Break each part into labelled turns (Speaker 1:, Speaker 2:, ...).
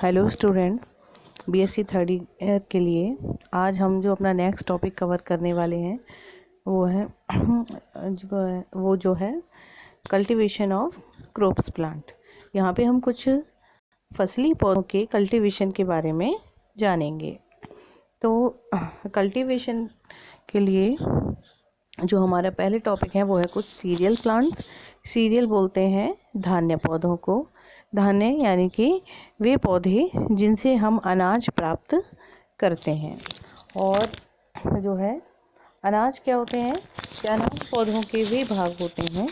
Speaker 1: Hello students, BSc third year के लिए आज हम जो अपना नेक्स्ट टॉपिक कवर करने वाले हैं वो है जो है कल्टीवेशन ऑफ क्रॉप्स प्लांट। यहाँ पे हम कुछ फसली पौधों के कल्टीवेशन के बारे में जानेंगे। तो कल्टीवेशन के लिए जो हमारा पहले टॉपिक है वो है कुछ सीरियल प्लांट्स। सीरियल बोलते हैं धान्य पौधों को। धान्य यानी कि वे पौधे जिनसे हम अनाज प्राप्त करते हैं। और जो है अनाज क्या होते हैं कि अनाज पौधों के वे भाग होते हैं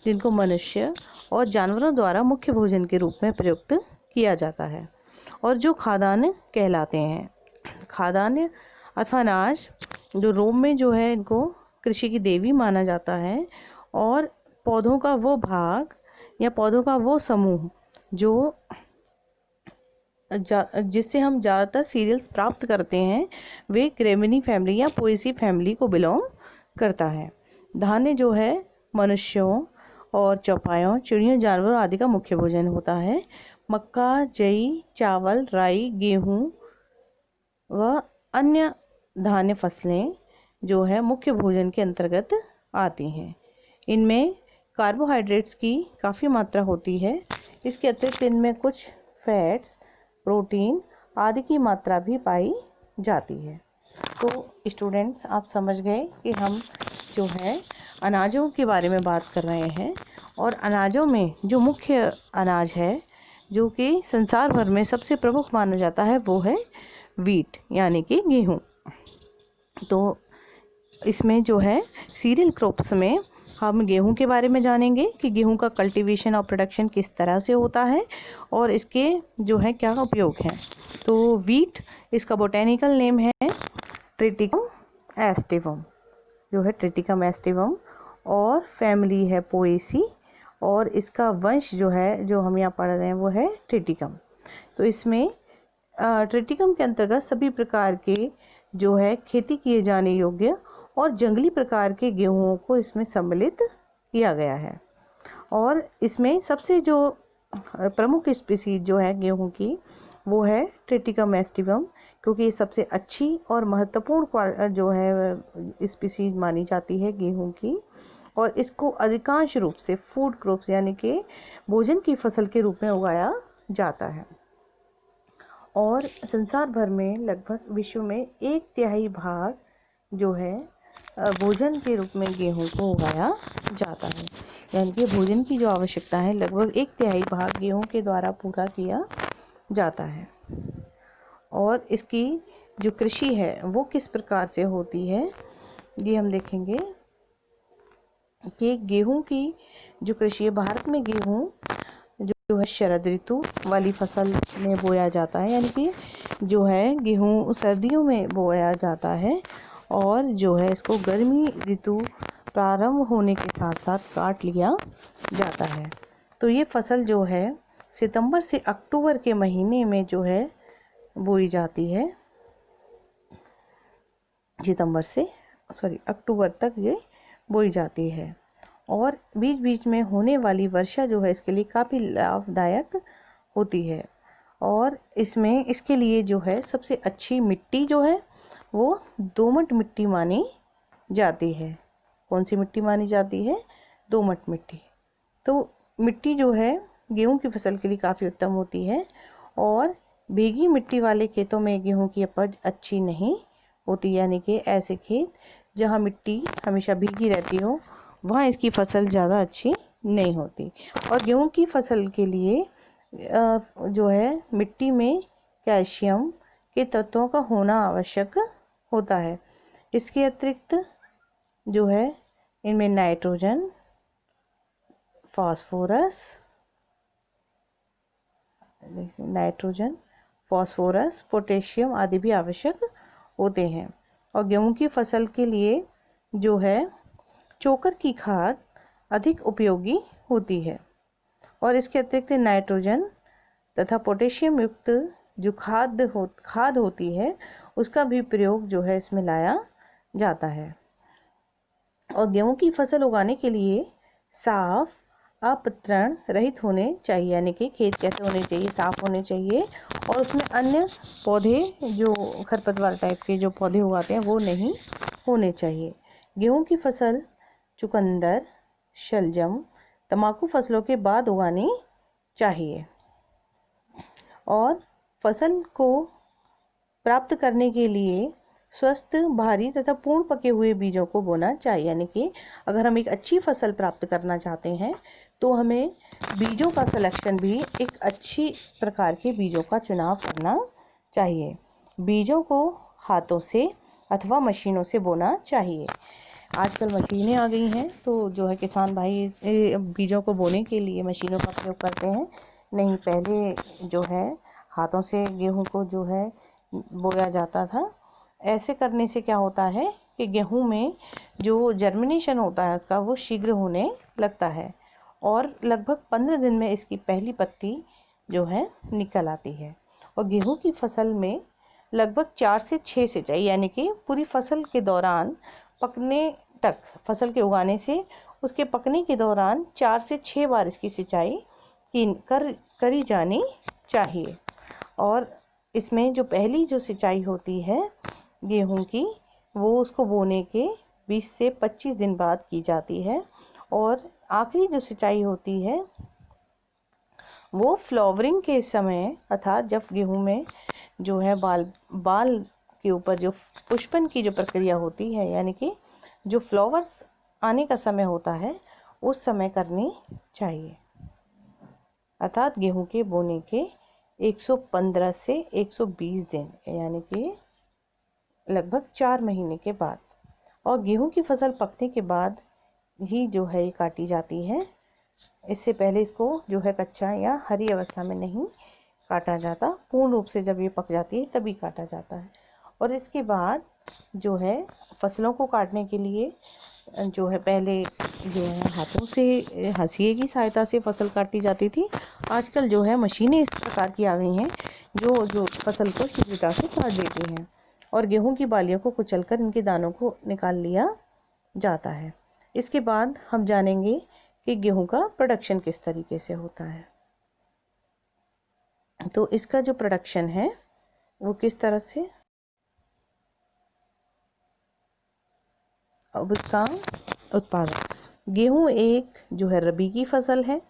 Speaker 1: जिनको मनुष्य और जानवरों द्वारा मुख्य भोजन के रूप में प्रयुक्त किया जाता है और जो खाद्यान्न कहलाते हैं। खाद्यान्न अथवा अनाज जो रोम में जो है इनको कृषि की देवी माना जाता है। और पौधों का वो भाग या पौधों का वो समूह जो जिससे हम ज़्यादातर सीरियल्स प्राप्त करते हैं वे ग्रेमिनी फैमिली या पोएसी फैमिली को बिलोंग करता है। धान्य जो है मनुष्यों और चौपायों, चिड़ियों, जानवरों आदि का मुख्य भोजन होता है। मक्का, जई, चावल, राई, गेहूँ व अन्य धान्य फसलें जो है मुख्य भोजन के अंतर्गत आती हैं। इनमें कार्बोहाइड्रेट्स की काफ़ी मात्रा होती है। इसके अतिरिक्त इनमें कुछ फैट्स, प्रोटीन आदि की मात्रा भी पाई जाती है। तो स्टूडेंट्स, आप समझ गए कि हम जो है अनाजों के बारे में बात कर रहे हैं। और अनाजों में जो मुख्य अनाज है जो कि संसार भर में सबसे प्रमुख माना जाता है वो है वीट यानी कि गेहूँ। तो इसमें जो है सीरियल क्रॉप्स में हम गेहूं के बारे में जानेंगे कि गेहूं का कल्टीवेशन और प्रोडक्शन किस तरह से होता है और इसके जो है क्या उपयोग हैं। तो वीट, इसका बोटेनिकल नेम है ट्रिटिकम एस्टिवम, जो है ट्रिटिकम एस्टिवम, और फैमिली है पोएसी, और इसका वंश जो है जो हम यहाँ पढ़ रहे हैं वो है ट्रिटिकम। तो इसमें ट्रिटिकम के अंतर्गत सभी प्रकार के जो है खेती किए जाने योग्य और जंगली प्रकार के गेहूँ को इसमें सम्मिलित किया गया है। और इसमें सबसे जो प्रमुख स्पीसीज जो है गेहूँ की वो है ट्रिटिकम एस्टिवम, क्योंकि ये सबसे अच्छी और महत्वपूर्ण जो है स्पीसीज मानी जाती है गेहूँ की। और इसको अधिकांश रूप से फूड क्रॉप्स यानी कि भोजन की फसल के रूप में उगाया जाता है। और संसार भर में लगभग विश्व में 1/3 भाग जो है भोजन के रूप में गेहूं को उगाया जाता है। यानी कि भोजन की जो आवश्यकता है लगभग 1/3 भाग गेहूं के द्वारा पूरा किया जाता है। और इसकी जो कृषि है वो किस प्रकार से होती है ये हम देखेंगे कि गेहूं की जो कृषि है, भारत में गेहूं जो है शरद ऋतु वाली फसल में बोया जाता है। यानी कि जो है गेहूं सर्दियों में बोया जाता है और जो है इसको गर्मी ऋतु प्रारंभ होने के साथ साथ काट लिया जाता है। तो ये फसल जो है सितंबर से अक्टूबर के महीने में जो है बोई जाती है। अक्टूबर तक ये बोई जाती है। और बीच बीच में होने वाली वर्षा जो है इसके लिए काफ़ी लाभदायक होती है। और इसमें इसके लिए जो है सबसे अच्छी मिट्टी जो है वो दोमट मिट्टी मानी जाती है। कौन सी मिट्टी मानी जाती है? दोमट मिट्टी। तो मिट्टी जो है गेहूं की फसल के लिए काफ़ी उत्तम होती है। और भीगी मिट्टी वाले खेतों में गेहूं की उपज अच्छी नहीं होती। यानी कि ऐसे खेत जहां मिट्टी हमेशा भीगी रहती हो वहाँ इसकी फसल ज़्यादा अच्छी नहीं होती। और गेहूं की फसल के लिए जो है मिट्टी में कैल्शियम के तत्वों का होना आवश्यक होता है। इसके अतिरिक्त जो है इनमें नाइट्रोजन, फास्फोरस, पोटेशियम आदि भी आवश्यक होते हैं। और गेहूं की फसल के लिए जो है चोकर की खाद अधिक उपयोगी होती है। और इसके अतिरिक्त नाइट्रोजन तथा पोटेशियम युक्त जो खाद होती है उसका भी प्रयोग जो है इसमें लाया जाता है। और गेहूं की फसल उगाने के लिए साफ, अपत्रण रहित होने चाहिए, यानी कि खेत कैसे होने चाहिए, साफ होने चाहिए, और उसमें अन्य पौधे जो खरपतवार टाइप के जो पौधे उगाते हैं वो नहीं होने चाहिए। गेहूं की फसल चुकंदर, शलजम, तंबाकू फसलों के बाद उगानी चाहिए। और फसल को प्राप्त करने के लिए स्वस्थ, भारी तथा पूर्ण पके हुए बीजों को बोना चाहिए, यानी कि अगर हम एक अच्छी फसल प्राप्त करना चाहते हैं तो हमें बीजों का सिलेक्शन भी एक अच्छी प्रकार के बीजों का चुनाव करना चाहिए। बीजों को हाथों से अथवा मशीनों से बोना चाहिए। आजकल मशीनें आ गई हैं तो जो है किसान भाई बीजों को बोने के लिए मशीनों का प्रयोग करते हैं। नहीं, पहले जो है हाथों से गेहूं को जो है बोया जाता था। ऐसे करने से क्या होता है कि गेहूं में जो जर्मिनेशन होता है उसका वो शीघ्र होने लगता है और लगभग 15 दिन में इसकी पहली पत्ती जो है निकल आती है। और गेहूं की फसल में लगभग 4 से 6 सिंचाई, यानी कि पूरी फसल के दौरान पकने तक, फसल के उगाने से उसके पकने के दौरान 4 से 6 बार इसकी सिंचाई करी जानी चाहिए। और इसमें जो पहली जो सिंचाई होती है गेहूं की, वो उसको बोने के 20 से 25 दिन बाद की जाती है। और आखिरी जो सिंचाई होती है वो फ्लावरिंग के समय, अर्थात जब गेहूं में जो है बाल के ऊपर जो पुष्पन की जो प्रक्रिया होती है, यानी कि जो फ्लावर्स आने का समय होता है, उस समय करनी चाहिए। अर्थात गेहूं के बोने के 115 से 120 दिन, यानी कि लगभग 4 महीने के बाद। और गेहूं की फसल पकने के बाद ही जो है ये काटी जाती है। इससे पहले इसको जो है कच्चा या हरी अवस्था में नहीं काटा जाता। पूर्ण रूप से जब ये पक जाती है तभी काटा जाता है। और इसके बाद जो है फसलों को काटने के लिए जो है पहले जो है हाथों से हंसिए की सहायता से फसल काटी जाती थी। आजकल जो है मशीनें इस प्रकार की आ गई हैं जो फसल को शीघ्रता से काट देती हैं। और गेहूं की बालियों को कुचलकर इनके दानों को निकाल लिया जाता है। इसके बाद हम जानेंगे कि गेहूं का प्रोडक्शन किस तरीके से होता है। तो इसका जो प्रोडक्शन है वो किस तरह से, अब इसका उत्पादन। गेहूं एक जो है रबी की फसल है।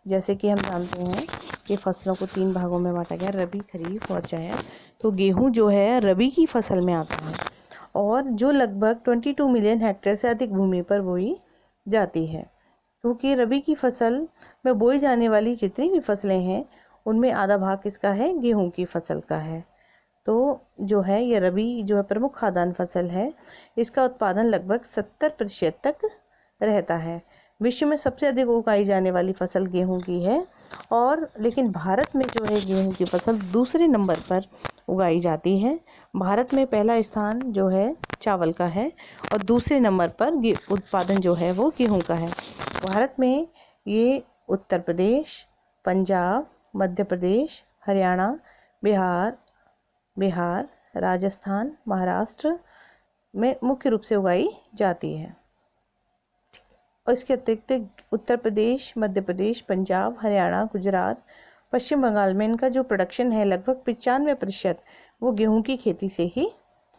Speaker 1: जैसे कि हम जानते हैं कि फसलों को 3 भागों में बांटा गया, रबी, खरीफ और जायद। तो गेहूं जो है रबी की फसल में आता है और जो लगभग 22 मिलियन हेक्टेयर से अधिक भूमि पर बोई जाती है। क्योंकि रबी की फसल में बोई जाने वाली जितनी भी फसलें हैं उनमें आधा भाग किसका है, गेहूं की फसल का है। तो जो है ये रबी जो है प्रमुख खाद्यान्न फसल है। इसका उत्पादन लगभग 70% तक रहता है। विश्व में सबसे अधिक उगाई जाने वाली फसल गेहूं की है। और लेकिन भारत में जो है गेहूं की फसल दूसरे नंबर पर उगाई जाती है। भारत में पहला स्थान जो है चावल का है और दूसरे नंबर पर उत्पादन जो है वो गेहूं का है। भारत में ये उत्तर प्रदेश, पंजाब, मध्य प्रदेश, हरियाणा, बिहार, राजस्थान, महाराष्ट्र में मुख्य रूप से उगाई जाती है। और इसके अतिरिक्त उत्तर प्रदेश, मध्य प्रदेश, पंजाब, हरियाणा, गुजरात, पश्चिम बंगाल में इनका जो प्रोडक्शन है लगभग 95% वो गेहूं की खेती से ही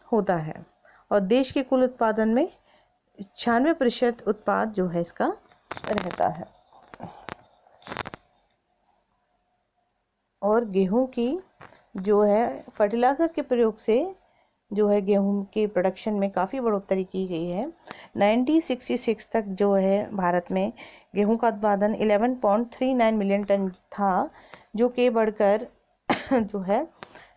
Speaker 1: होता है। और देश के कुल उत्पादन में 96% उत्पाद जो है इसका रहता है। और गेहूं की जो है फर्टिलाइज़र के प्रयोग से जो है गेहूं के प्रोडक्शन में काफ़ी बढ़ोतरी की गई है। 1966 तक जो है भारत में गेहूं का उत्पादन 11.39 मिलियन टन था, जो कि बढ़कर जो है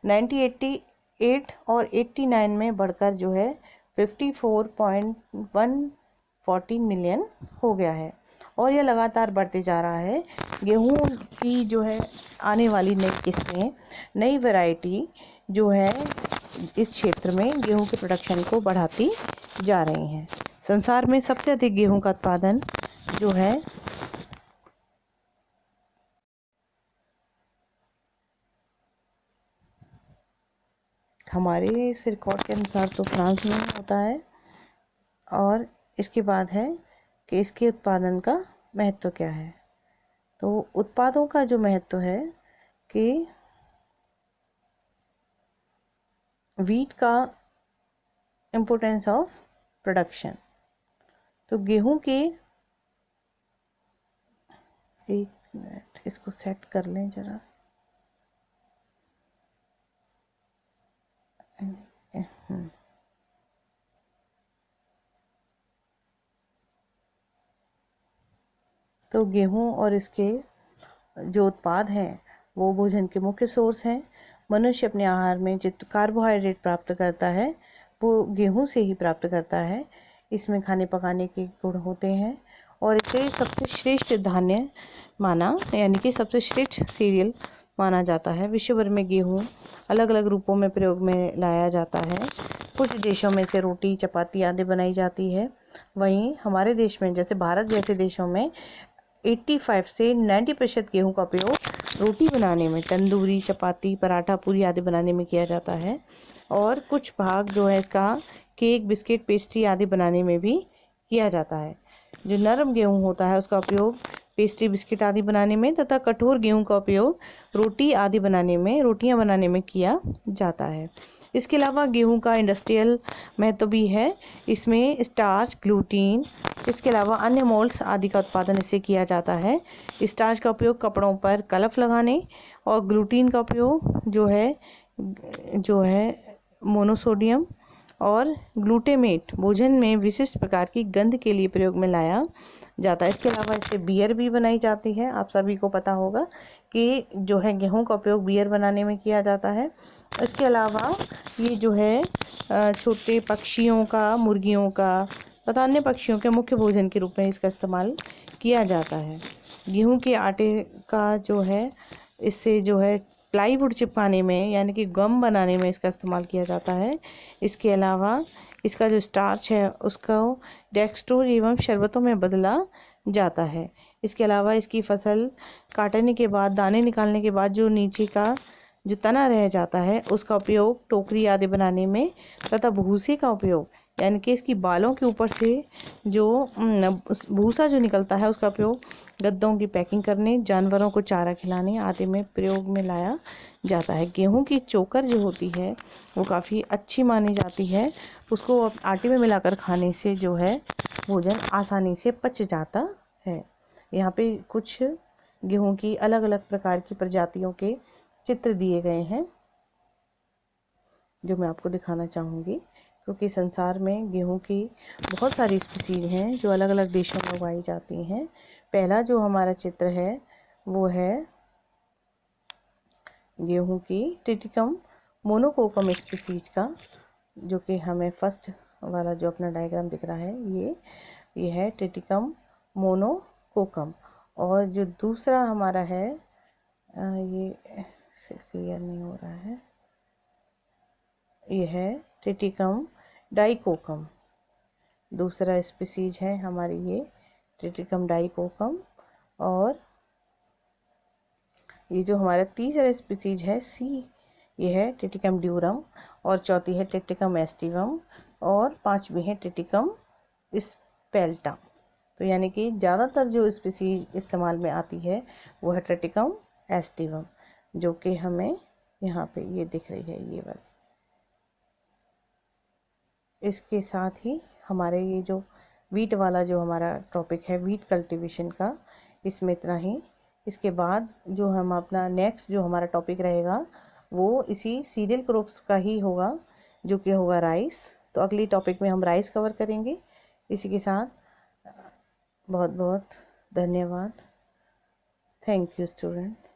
Speaker 1: 1988 और 89 में बढ़कर जो है 54.114 मिलियन हो गया है। और यह लगातार बढ़ते जा रहा है। गेहूं की जो है आने वाली नई किस्में, नई वैरायटी जो है इस क्षेत्र में गेहूं के प्रोडक्शन को बढ़ाती जा रही हैं। संसार में सबसे अधिक गेहूं का उत्पादन जो है हमारे इस रिकॉर्ड के अनुसार तो फ्रांस में होता है। और इसके बाद है कि इसके उत्पादन का महत्व क्या है। तो उत्पादों का जो महत्व है कि वीट का इम्पोर्टेंस ऑफ प्रोडक्शन। तो गेहूं के, एक मिनट इसको सेट कर लें ज़रा। तो गेहूं और इसके जो उत्पाद हैं वो भोजन के मुख्य सोर्स हैं। मनुष्य अपने आहार में जितना कार्बोहाइड्रेट प्राप्त करता है वो गेहूं से ही प्राप्त करता है। इसमें खाने पकाने के गुण होते हैं और इसे सबसे श्रेष्ठ धान्य माना, यानी कि सबसे श्रेष्ठ सीरियल माना जाता है। विश्व भर में गेहूं अलग अलग रूपों में प्रयोग में लाया जाता है। कुछ देशों में से रोटी, चपाती आदि बनाई जाती है। वहीं हमारे देश में, जैसे भारत जैसे देशों में 85 से 90% गेहूं का उपयोग रोटी बनाने में, तंदूरी, चपाती, पराठा, पूरी आदि बनाने में किया जाता है। और कुछ भाग जो है इसका केक, बिस्किट, पेस्ट्री आदि बनाने में भी किया जाता है। जो नरम गेहूं होता है उसका उपयोग पेस्ट्री, बिस्किट आदि बनाने में तथा कठोर गेहूं का उपयोग रोटी आदि बनाने में, रोटियां बनाने में किया जाता है। इसके अलावा गेहूं का इंडस्ट्रियल महत्व भी है। इसमें स्टार्च, ग्लूटीन, इसके अलावा अन्य मोल्ड्स आदि का उत्पादन इससे किया जाता है। स्टार्च का उपयोग कपड़ों पर कलफ लगाने और ग्लूटीन का उपयोग जो है मोनोसोडियम और ग्लूटेमेट भोजन में विशिष्ट प्रकार की गंध के लिए प्रयोग में लाया जाता है। इसके अलावा इससे बियर भी बनाई जाती है। आप सभी को पता होगा कि जो है गेहूं का उपयोग बियर बनाने में किया जाता है। इसके अलावा ये जो है छोटे पक्षियों का, मुर्गियों का तथा अन्य पक्षियों के मुख्य भोजन के रूप में इसका इस्तेमाल किया जाता है। गेहूं के आटे का जो है, इससे जो है प्लाईवुड चिपकाने में, यानी कि गम बनाने में इसका इस्तेमाल किया जाता है। इसके अलावा इसका जो स्टार्च है उसका डेक्सट्रोज एवं शरबतों में बदला जाता है। इसके अलावा इसकी फसल काटने के बाद, दाने निकालने के बाद जो नीचे का जो तना रह जाता है उसका उपयोग टोकरी आदि बनाने में तथा भूसे का उपयोग, यानी कि इसकी बालों के ऊपर से जो भूसा जो निकलता है उसका उपयोग गद्दों की पैकिंग करने, जानवरों को चारा खिलाने आदि में प्रयोग में लाया जाता है। गेहूं की चोकर जो होती है वो काफ़ी अच्छी मानी जाती है। उसको आटे में मिलाकर खाने से जो है भोजन आसानी से पच जाता है। यहाँ पे कुछ गेहूं की अलग अलग प्रकार की प्रजातियों के चित्र दिए गए हैं जो मैं आपको दिखाना चाहूँगी, क्योंकि संसार में गेहूं की बहुत सारी स्पीसीज हैं जो अलग अलग देशों में उगाई जाती हैं। पहला जो हमारा चित्र है वो है गेहूं की ट्रिटिकम मोनोकोकम स्पीसीज का, जो कि हमें फर्स्ट वाला जो अपना डायग्राम दिख रहा है ये है ट्रिटिकम मोनोकोकम। और जो दूसरा हमारा है ये क्लियर नहीं हो रहा है, ये है ट्रिटिकम डाइकोकम। दूसरा स्पीसीज है हमारी ये ट्रिटिकम डाइकोकम। और ये जो हमारा तीसरा स्पीसीज है ये है ट्रिटिकम ड्यूरम। और चौथी है ट्रिटिकम एस्टिवम। और पांचवी है ट्रिटिकम स्पेल्टम। तो यानी कि ज़्यादातर जो स्पीसीज इस्तेमाल में आती है वो है ट्रिटिकम एस्टिवम, जो कि हमें यहाँ पे ये दिख रही है, ये वाली। इसके साथ ही हमारे ये जो वीट वाला जो हमारा टॉपिक है वीट कल्टीवेशन का, इसमें इतना ही। इसके बाद जो हम अपना नेक्स्ट जो हमारा टॉपिक रहेगा वो इसी सीरियल क्रॉप्स का ही होगा, जो कि होगा राइस। तो अगली टॉपिक में हम राइस कवर करेंगे। इसी के साथ बहुत बहुत धन्यवाद। Thank you students.